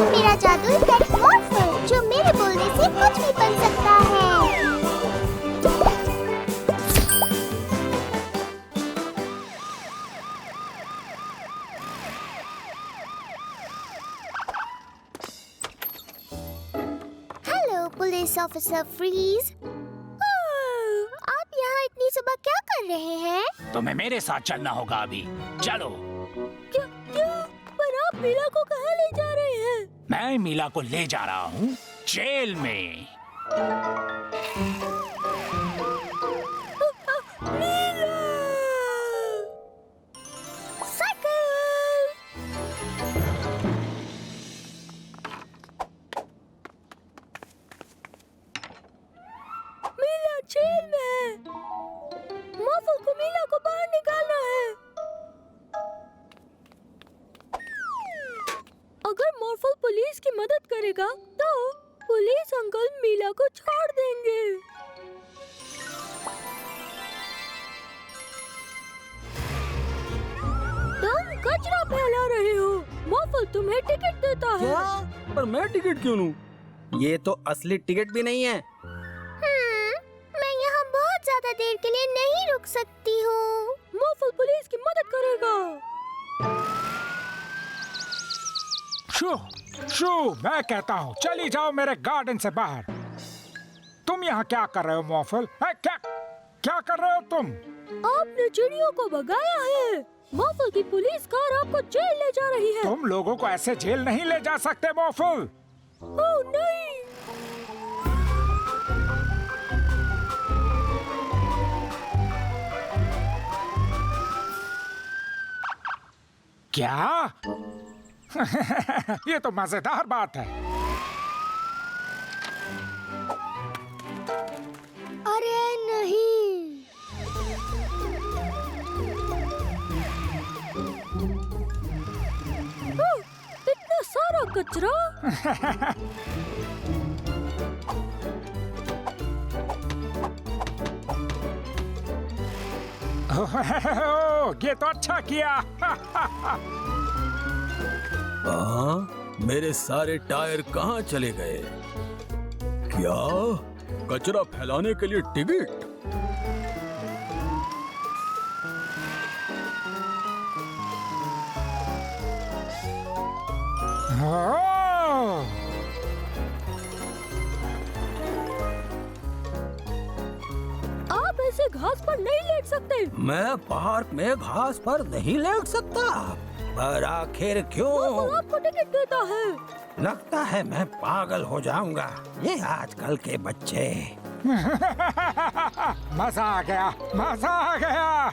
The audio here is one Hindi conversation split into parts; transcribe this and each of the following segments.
मेरा जादुई पेट मॉर्फल जो मेरे बोलने से कुछ भी बन सकता है। Hello police officer freeze. आप यहाँ इतनी सुबह क्या कर रहे हैं? तुम्हें मेरे साथ चलना होगा अभी। चलो। क्या? पर आप मीला को कहाँ ले जा रहे हैं? मैं मीला को ले जा रहा हूँ जेल में। मीला! साइकिल! मीला जेल में है। मॉर्फल को मीला को बाहर निकालना है। अगर मॉर्फल पुलिस की मदद करेगा तो पुलिस अंकल मीला को छोड़ देंगे। तुम कचरा फैला रहे हो। मॉर्फल तुम्हें टिकट देता है। क्या? पर मैं टिकट क्यों लूं? ये तो असली टिकट भी नहीं है। मैं यहाँ बहुत ज्यादा देर के लिए नहीं रुक सकती हूँ। मॉर्फल पुलिस की मदद करेगा। शू, शू, मैं कहता हूँ चली जाओ मेरे गार्डन से बाहर। तुम यहाँ क्या कर रहे हो मॉर्फल? क्या कर रहे हो तुम? आपने चिड़ियों को भगाया है। मॉर्फल की पुलिस कार आपको जेल ले जा रही है। तुम लोगों को ऐसे जेल नहीं ले जा सकते मॉर्फल। ओह नहीं! क्या? ये तो मजेदार बात है। अरे नहीं! ओह, इतना सारा कचरा! ये तो अच्छा किया। मेरे सारे टायर कहाँ चले गए? क्या? कचरा फैलाने के लिए टिकट? ओह! आप ऐसे घास पर नहीं लेट सकते। मैं पार्क में घास पर नहीं लेट सकता। पर आखिर क्यों? मॉर्फल आपको टिकट देता है। लगता है मैं पागल हो जाऊंगा। ये आजकल के बच्चे। मजा आ गया, मजा आ गया।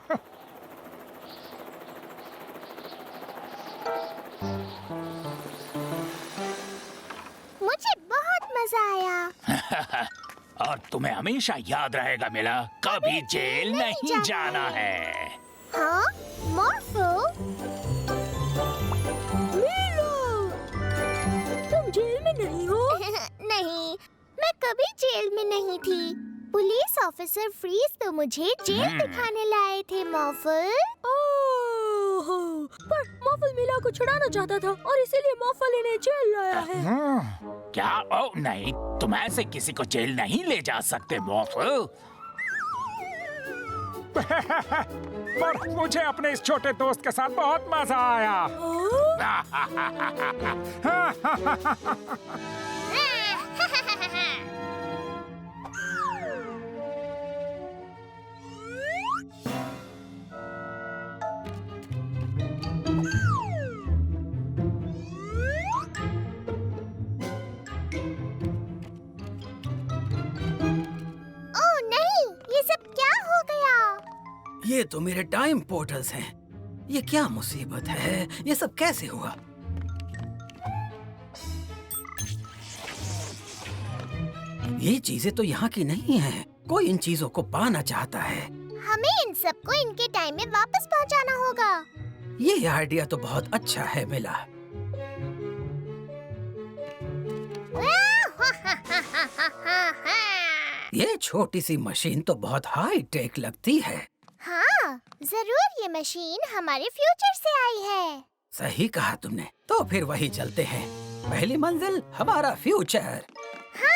मुझे बहुत मजा आया। और तुम्हें हमेशा याद रहेगा मिला, कभी जेल नहीं जाना है। हाँ, मॉर्फल? तुम जेल में नहीं हो? नहीं, मैं कभी जेल में नहीं थी। पुलिस ऑफिसर फ्रीज तो मुझे जेल दिखाने लाए थे मॉर्फल। ओह, पर मॉर्फल मीला को छुड़ाना चाहता था और इसीलिए मॉर्फल इन्हें जेल लाया है। क्या? ओ नहीं, तुम ऐसे किसी को जेल नहीं ले जा सकते मॉर्फल। पर मुझे अपने इस छोटे दोस्त के साथ बहुत मजा आया। ओह नहीं, ये सब क्या हो गया? ये तो मेरे टाइम पोर्टल्स हैं। ये क्या मुसीबत है? ये सब कैसे हुआ? ये चीजें तो यहाँ की नहीं हैं। कोई इन चीजों को पाना चाहता है। हमें इन सबको इनके टाइम में वापस पहुँचाना होगा। ये आइडिया तो बहुत अच्छा है मिला। ये छोटी सी मशीन तो बहुत हाई टेक लगती है। हाँ, जरूर ये मशीन हमारे फ्यूचर से आई है। सही कहा तुमने। तो फिर वही चलते हैं। पहली मंजिल हमारा फ्यूचर। हाँ।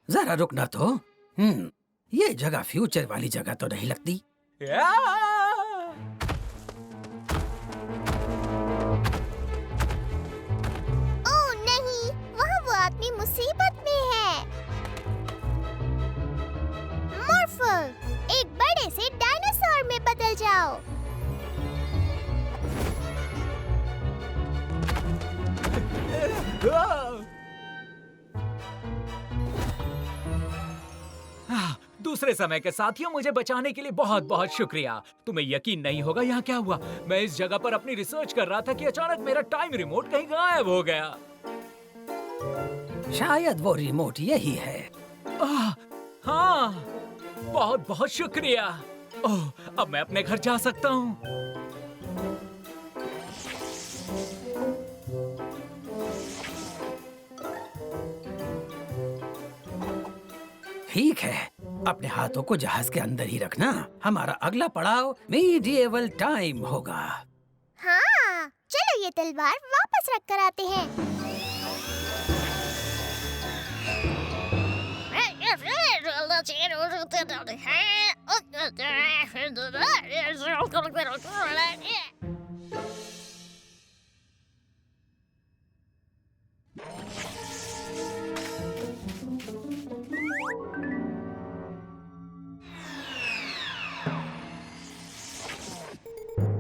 जरा रुकना तो। ये जगह फ्यूचर वाली जगह तो नहीं लगती। ओह नहीं, वहाँ वो आदमी मुसीबत में है। मॉर्फल, एक बड़े से डायनासोर में बदल जाओ। दूसरे समय के साथियों, मुझे बचाने के लिए बहुत बहुत शुक्रिया। तुम्हें यकीन नहीं होगा यहाँ क्या हुआ। मैं इस जगह पर अपनी रिसर्च कर रहा था कि अचानक मेरा टाइम रिमोट कहीं गायब हो गया। शायद वो रिमोट यही है। हाँ, बहुत बहुत शुक्रिया। ओह, अब मैं अपने घर जा सकता हूँ। ठीक है, अपने हाथों को जहाज के अंदर ही रखना। हमारा अगला पड़ाव मीडिएवल टाइम होगा। हाँ, चलो ये तलवार वापस रख कर आते हैं।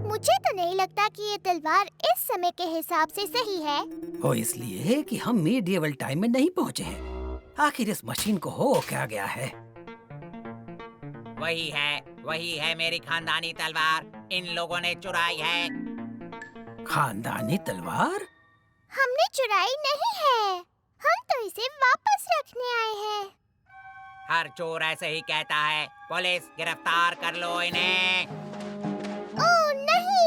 मुझे तो नहीं लगता कि ये तलवार इस समय के हिसाब से सही है। वो इसलिए कि हम मीडिएवल टाइम में नहीं पहुँचे हैं। आखिर इस मशीन को हो क्या गया है? वही है मेरी खानदानी तलवार। इन लोगों ने चुराई है। खानदानी तलवार? हमने चुराई नहीं है, हम तो इसे वापस रखने आए हैं। हर चोर ऐसे ही कहता है। पुलिस, गिरफ्तार कर लो इन्हें। ओह नहीं!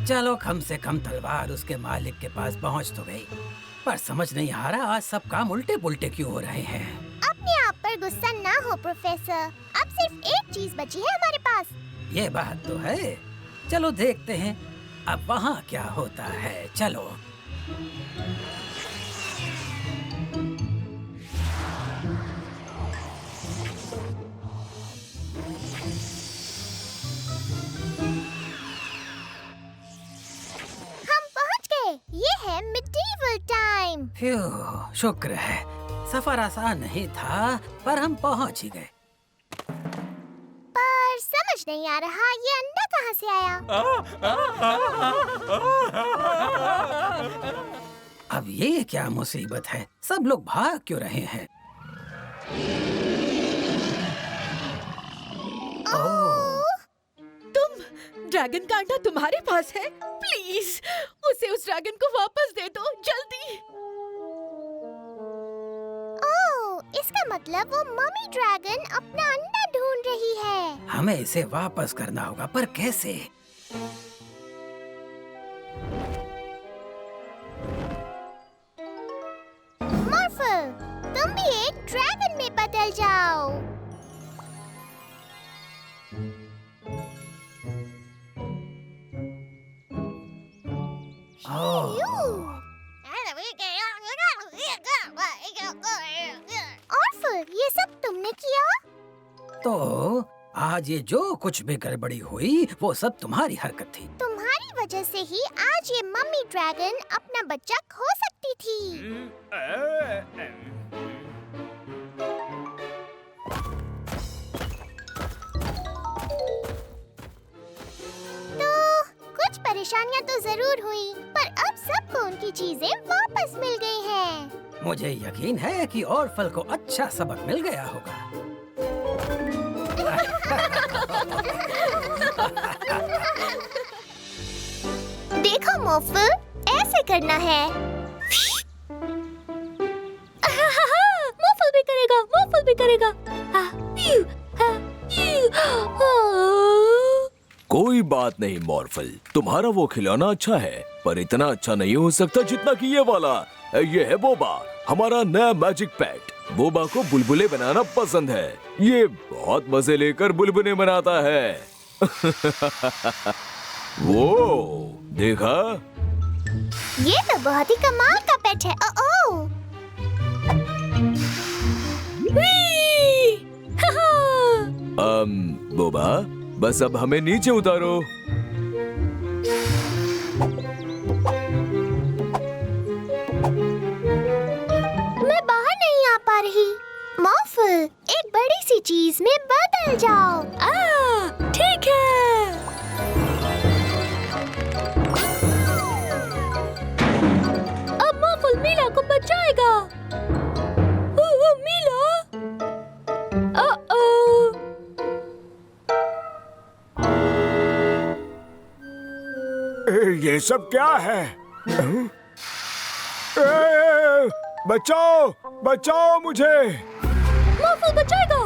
चलो कम से कम तलवार उसके मालिक के पास पहुंच तो गई। पर समझ नहीं आ रहा आज सब काम उल्टे पुल्टे क्यों हो रहे हैं। अपने आप पर गुस्सा ना हो प्रोफेसर, अब सिर्फ एक चीज बची है हमारे पास। ये बात तो है। चलो देखते हैं अब वहाँ क्या होता है। चलो। ये है मिडीवल टाइम। फ्यू, शुक्र है। सफर आसान नहीं था पर हम पहुंच ही गए। पर समझ नहीं आ रहा ये अंडा कहाँ से आया। अब ये क्या मुसीबत है? सब लोग भाग क्यों रहे हैं? ड्रैगन का अंडा तुम्हारे पास है? प्लीज उसे उस ड्रैगन को वापस दे दो, जल्दी। ओह, इसका मतलब वो मम्मी ड्रैगन अपना अंडा ढूंढ रही है। हमें इसे वापस करना होगा, पर कैसे? मॉर्फल, तुम भी एक ड्रैगन में बदल जाओ। ऑर्फल, ये सब तुमने किया? तो आज ये जो कुछ भी गड़बड़ी हुई वो सब तुम्हारी हरकत थी। तुम्हारी वजह से ही आज ये मम्मी ड्रैगन अपना बच्चा खो सकती थी। तो कुछ परेशानियां तो जरूर हुई, पर अब सबको उनकी चीजें वापस मिल गई हैं। मुझे यकीन है कि ऑर्फल को अच्छा सबक मिल गया होगा। देखो मोफल, ऐसे करना है। मोफल भी करेगा, मोफल भी करेगा। कोई बात नहीं मॉर्फल, तुम्हारा वो खिलौना अच्छा है पर इतना अच्छा नहीं हो सकता जितना कि ये वाला। ये है बोबा, हमारा नया मैजिक पेट। बोबा को बुलबुले बनाना पसंद है। ये बहुत मजे लेकर बुलबुले बनाता है। वो देखा? ये तो बहुत ही कमाल का पेट है। ओ बोबा, बस अब हमें नीचे उतारो। मैं बाहर नहीं आ पा रही। मॉफल, एक बड़ी सी चीज में बदल जाओ। ठीक है। अब मॉफल मीला को बचाएगा। मीला? ये सब क्या है? बचाओ, बचाओ मुझे। मॉफल बचाएगा।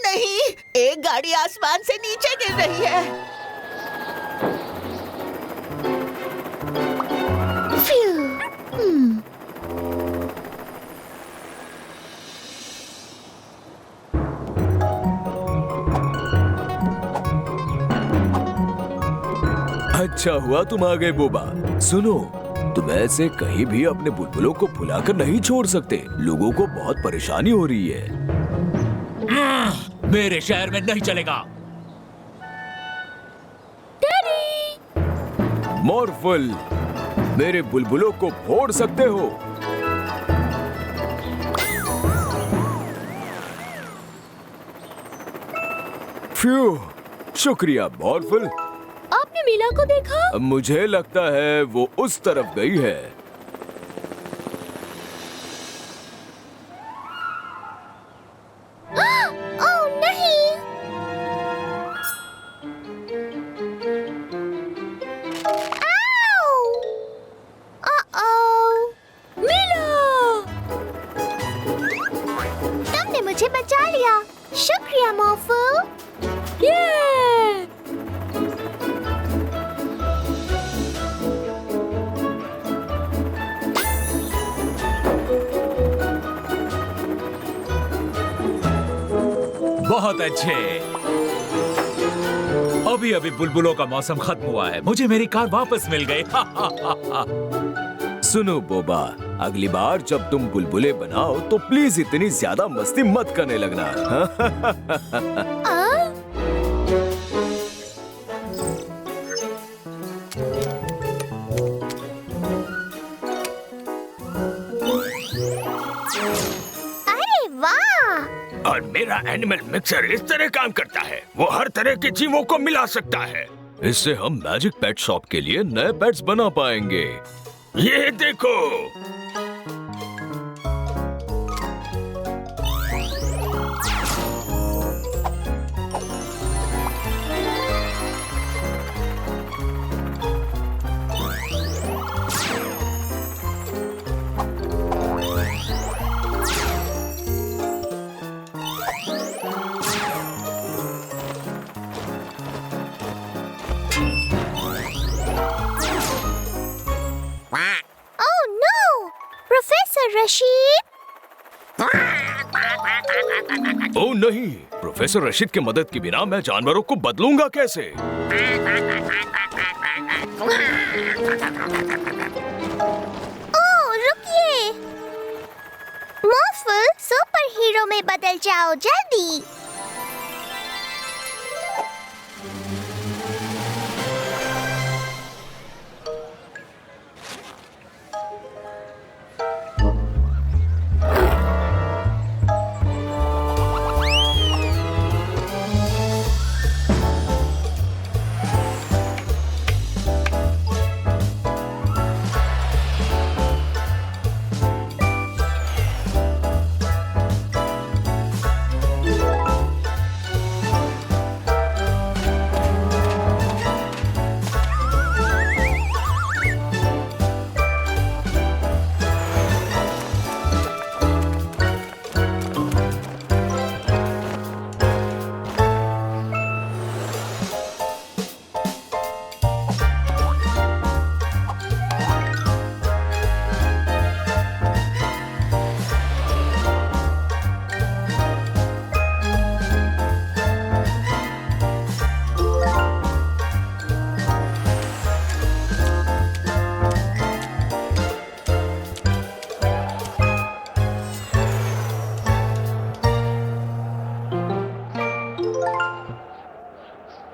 नहीं। गाड़ी आसमान से नीचे गिर रही है। अच्छा हुआ तुम आ गए बोबा। सुनो, तुम ऐसे कहीं भी अपने बुलबुलों को भुलाकर नहीं छोड़ सकते। लोगों को बहुत परेशानी हो रही है। मेरे शहर में नहीं चलेगा। मॉर्फल, मेरे बुलबुलों को फोड़ सकते हो। फ्यू, शुक्रिया मॉर्फल। आपने मीला को देखा? मुझे लगता है वो उस तरफ गई है। मुझे बचा लिया। शुक्रिया मॉफल। बहुत अच्छे। अभी अभी बुलबुलों का मौसम खत्म हुआ है। मुझे मेरी कार वापस मिल गई। सुनो बोबा, अगली बार जब तुम बुलबुले बनाओ तो प्लीज इतनी ज्यादा मस्ती मत करने लगना। अरे वाह! और मेरा एनिमल मिक्सर इस तरह काम करता है। वो हर तरह के जीवों को मिला सकता है। इससे हम मैजिक पेट शॉप के लिए नए पेट्स बना पाएंगे। ये देखो। रशीद? ओह नहीं, प्रोफेसर रशीद की मदद के बिना मैं जानवरों को बदलूंगा कैसे? ओह, रुकिए। मॉर्फल, सुपर हीरो में बदल जाओ जल्दी।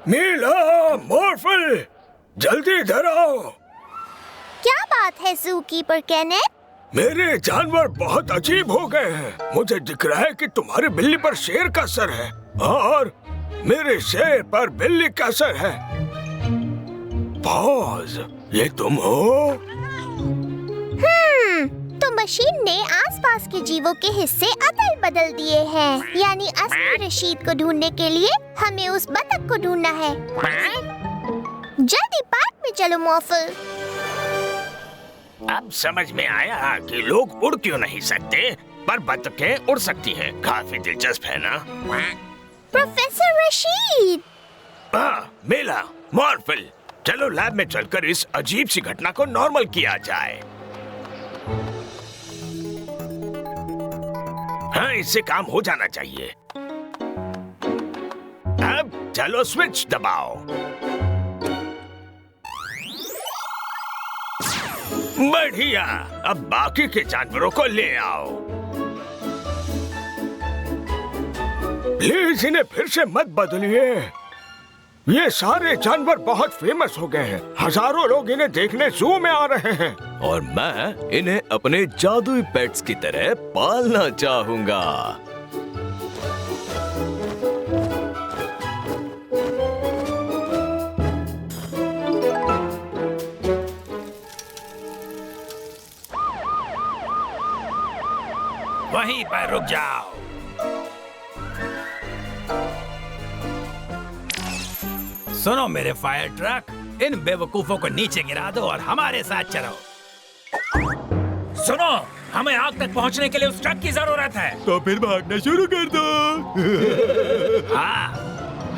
मीला, मॉर्फल, जल्दी इधर आओ। क्या बात है ज़ूकीपर केनेथ? मेरे जानवर बहुत अजीब हो गए हैं। मुझे दिख रहा है कि तुम्हारी बिल्ली पर शेर का सर है और मेरे शेर पर बिल्ली का सर है। पॉज, ये तुम हो? तो मशीन ने आसपास के जीवों के हिस्से अदल बदल दिए हैं। यानी असली रशीद को ढूंढने के लिए हमें उस बतख को ढूंढना है। जल्दी पार्क में चलो मॉर्फल। अब समझ में आया कि लोग उड़ क्यों नहीं सकते, पर बतखें उड़ सकती हैं। काफी दिलचस्प है ना? प्रोफेसर रशीद। मेला, मॉर्फल, चलो लैब में चलकर इस अजीब सी घटना को नॉर्मल किया जाए। हाँ, इससे काम हो जाना चाहिए। अब चलो स्विच दबाओ। बढ़िया, अब बाकी के जानवरों को ले आओ। प्लीज इन्हें फिर से मत बदलिए। ये सारे जानवर बहुत फेमस हो गए हैं। हजारों लोग इन्हें देखने जू में आ रहे हैं और मैं इन्हें अपने जादुई पेट्स की तरह पालना चाहूंगा। वहीं पर रुक जाओ। सुनो मेरे फायर ट्रक, इन बेवकूफों को नीचे गिरा दो और हमारे साथ चलो। सुनो, हमें आग तक पहुंचने के लिए उस ट्रक की जरूरत है। तो फिर भागना शुरू कर दो। हाँ,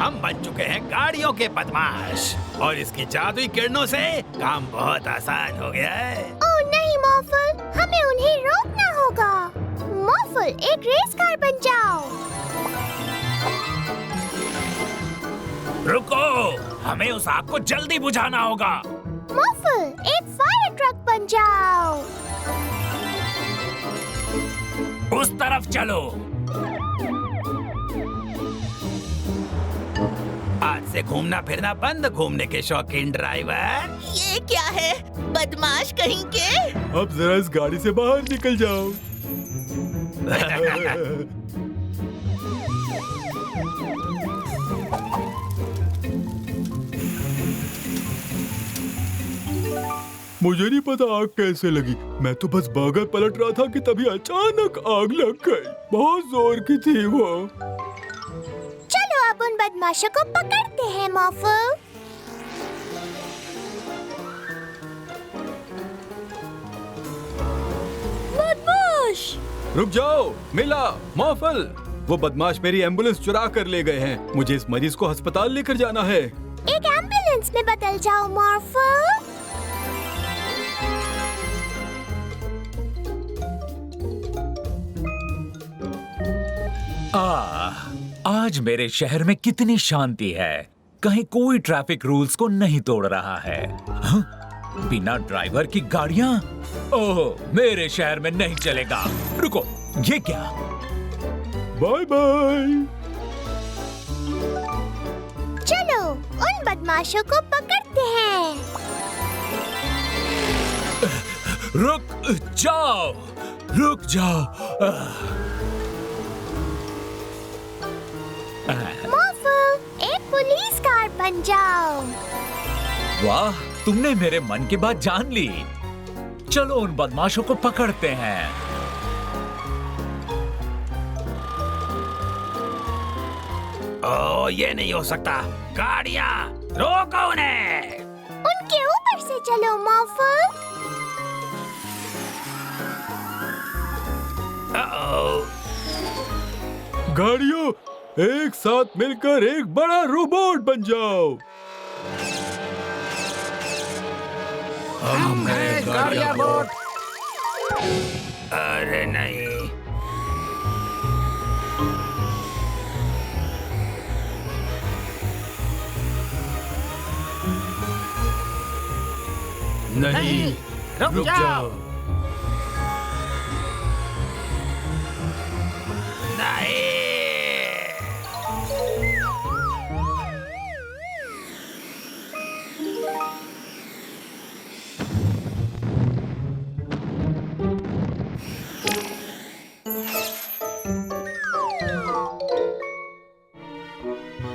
हम बन चुके हैं गाड़ियों के बदमाश और इसकी जादुई किरणों से काम बहुत आसान हो गया है। ओह नहीं मॉर्फल, हमें उन्हें रोकना होगा। मॉर्फल, एक रेस कार बन जाओ। रुको, हमें उस आग को जल्दी बुझाना होगा। मॉर्फल, एक फायर ट्रक बन जाओ। उस तरफ चलो। आज से घूमना फिरना बंद, घूमने के शौकीन ड्राइवर। ये क्या है, बदमाश कहीं के? अब जरा इस गाड़ी से बाहर निकल जाओ। मुझे नहीं पता आग कैसे लगी। मैं तो बस बर्गर पलट रहा था कि तभी अचानक आग लग गई। बहुत जोर की थी वो। चलो अब उन बदमाशों को पकड़ते हैं मॉर्फल। बदमाश! रुक जाओ, मिला, मॉर्फल, वो बदमाश मेरी एम्बुलेंस चुरा कर ले गए हैं। मुझे इस मरीज को अस्पताल लेकर जाना है। एक एम्बुलेंस में बदल जाओ मॉर्फल। आज मेरे शहर में कितनी शांति है। कहीं कोई ट्रैफिक रूल्स को नहीं तोड़ रहा है। हाँ? बिना ड्राइवर की गाड़ियां? ओह, मेरे शहर में नहीं चलेगा। रुको, ये क्या? Bye bye. चलो उन बदमाशों को पकड़ते हैं। रुक जाओ, रुक जाओ। मॉर्फल, एक पुलिस कार बन जाओ। वाह, तुमने मेरे मन की बात जान ली। चलो उन बदमाशों को पकड़ते हैं। ओ, ये नहीं हो सकता। गाड़ियाँ, रोको उन्हें। उनके ऊपर से चलो मॉर्फल। गाड़ियों, एक साथ मिलकर एक बड़ा रोबोट बन जाओ। हमने गाड़ियाँ बोट। अरे नहीं। नहीं, रुक जाओ।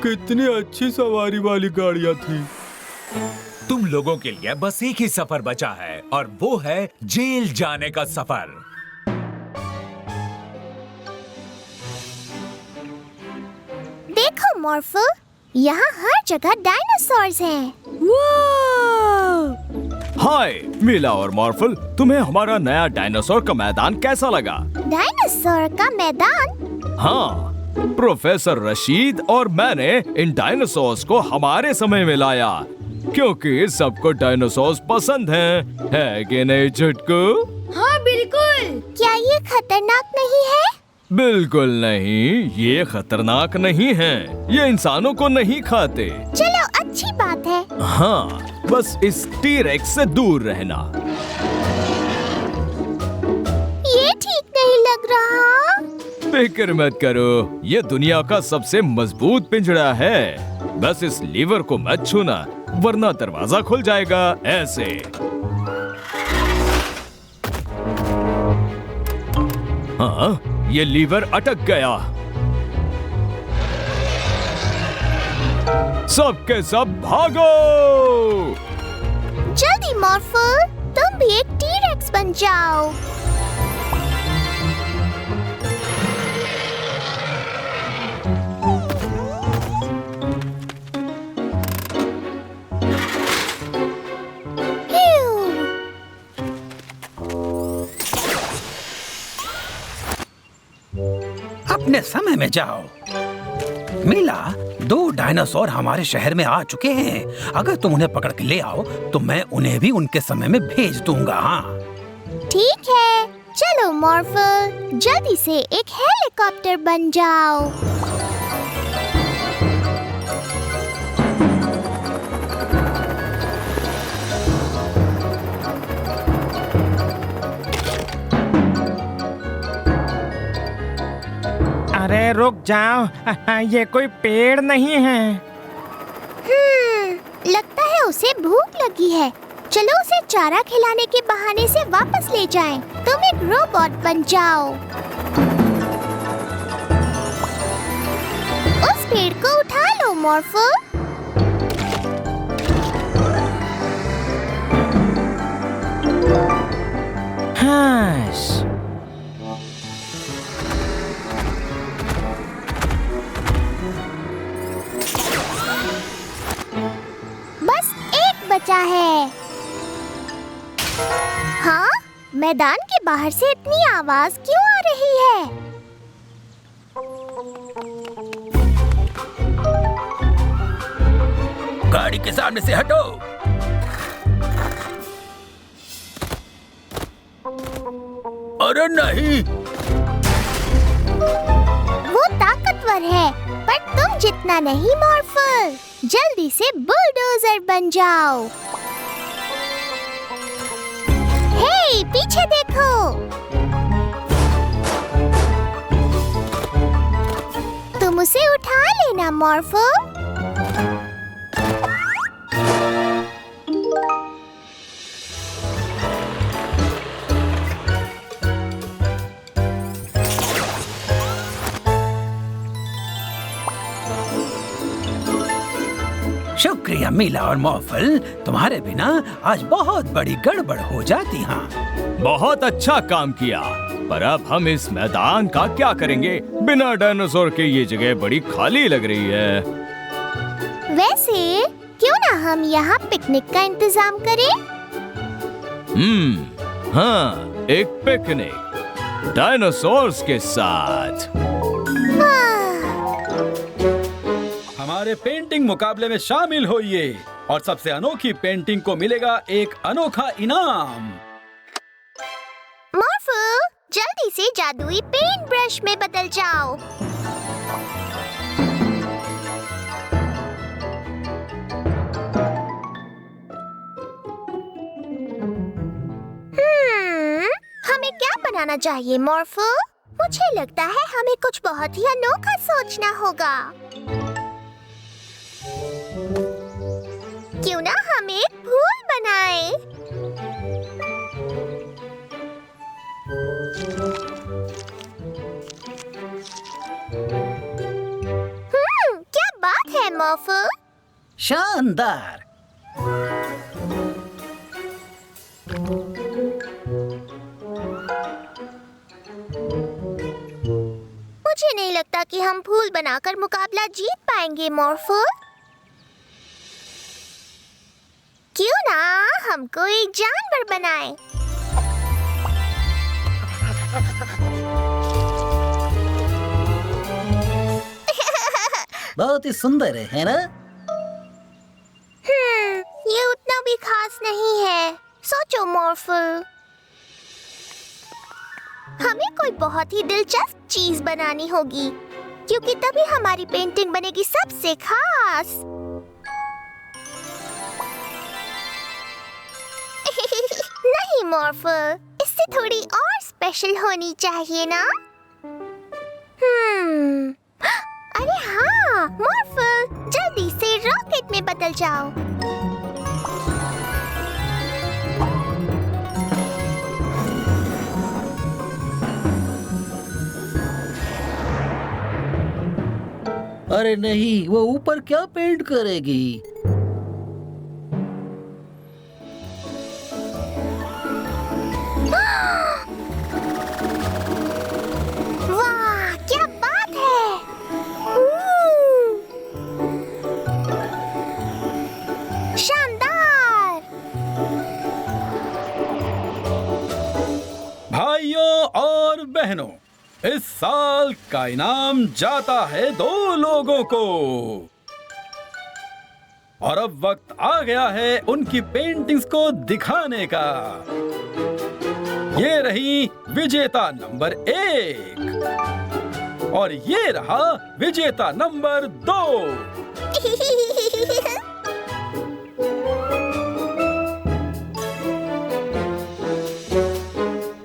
कितनी अच्छी सवारी वाली गाड़ियाँ थी। तुम लोगों के लिए बस एक ही सफर बचा है और वो है जेल जाने का सफर। देखो मॉर्फल, यहाँ हर जगह डायनासोर्स हैं। हाय मीला और मॉर्फल, तुम्हें हमारा नया डायनासोर का मैदान कैसा लगा? डायनासोर का मैदान? हाँ, प्रोफेसर रशीद और मैंने इन डायनासोर्स को हमारे समय में लाया क्योंकि सबको डायनासोर्स पसंद हैं, है कि नहीं चुटकू? हाँ बिल्कुल। क्या ये खतरनाक नहीं है? बिल्कुल नहीं, ये खतरनाक नहीं है। ये इंसानों को नहीं खाते। चलो अच्छी बात है। हाँ, बस इस टी-रेक्स से दूर रहना। ये ठीक नहीं लग रहा। फिक्र मत करो, ये दुनिया का सबसे मजबूत पिंजरा है। बस इस लीवर को मत छूना, वरना दरवाजा खुल जाएगा। ऐसे। हाँ, ये लीवर अटक गया। सबके सब भागो! जल्दी मॉर्फल, तुम भी एक टी-रेक्स बन जाओ। अपने समय में जाओ। मीला, 2 डायनासोर हमारे शहर में आ चुके हैं। अगर तुम उन्हें पकड़ के ले आओ तो मैं उन्हें भी उनके समय में भेज दूंगा। हाँ ठीक है, चलो मॉर्फल, जल्दी से एक हेलीकॉप्टर बन जाओ। अरे रुक जाओ, ये कोई पेड़ नहीं है। लगता है उसे भूख लगी है। चलो उसे चारा खिलाने के बहाने से वापस ले जाएं। तुम एक रोबोट बन जाओ। उस पेड़ को उठा लो मॉर्फल। हाँ। बस एक बचा है। हाँ, मैदान के बाहर से इतनी आवाज क्यों आ रही है? गाड़ी के सामने से हटो। अरे नहीं, वो ताकतवर है, पर तुम जितना नहीं मॉर्फल। जल्दी से बुलडोजर बन जाओ। हे, पीछे देखो। तुम उसे उठा लेना मॉर्फल। शुक्रिया मीला और मॉर्फल, तुम्हारे बिना आज बहुत बड़ी गड़बड़ हो जाती। हाँ, बहुत अच्छा काम किया, पर अब हम इस मैदान का क्या करेंगे? बिना डायनासोर के ये जगह बड़ी खाली लग रही है। वैसे क्यों ना हम यहाँ पिकनिक का इंतजाम करें? हाँ, एक पिकनिक डायनासोर्स के साथ। हमारे पेंटिंग मुकाबले में शामिल होइए और सबसे अनोखी पेंटिंग को मिलेगा एक अनोखा इनाम। मॉर्फल, जल्दी से जादुई पेंट ब्रश में बदल जाओ। हमें क्या बनाना चाहिए मॉर्फल? मुझे लगता है हमें कुछ बहुत ही अनोखा सोचना होगा। क्यों ना हम एक फूल बनाएं? क्या बात है मॉर्फल? शानदार। मुझे नहीं लगता कि हम फूल बनाकर मुकाबला जीत पाएंगे मॉर्फल। क्यों ना हम कोई जानवर बनाएं? बहुत ही सुंदर है ना? ये उतना भी खास नहीं है। सोचो मॉर्फल, हमें कोई बहुत ही दिलचस्प चीज बनानी होगी, क्योंकि तभी हमारी पेंटिंग बनेगी सबसे खास। नहीं मॉर्फल, इससे थोड़ी और स्पेशल होनी चाहिए ना? अरे हाँ मॉर्फल, जल्दी से रॉकेट में बदल जाओ। अरे नहीं, वो ऊपर क्या पेंट करेगी? वाह, क्या बात है! शानदार! भाइयों और बहनों, इस साल का इनाम जाता है 2 लोगों को। और अब वक्त आ गया है उनकी पेंटिंग्स को दिखाने का। ये रही विजेता नंबर 1 और ये रहा विजेता नंबर 2।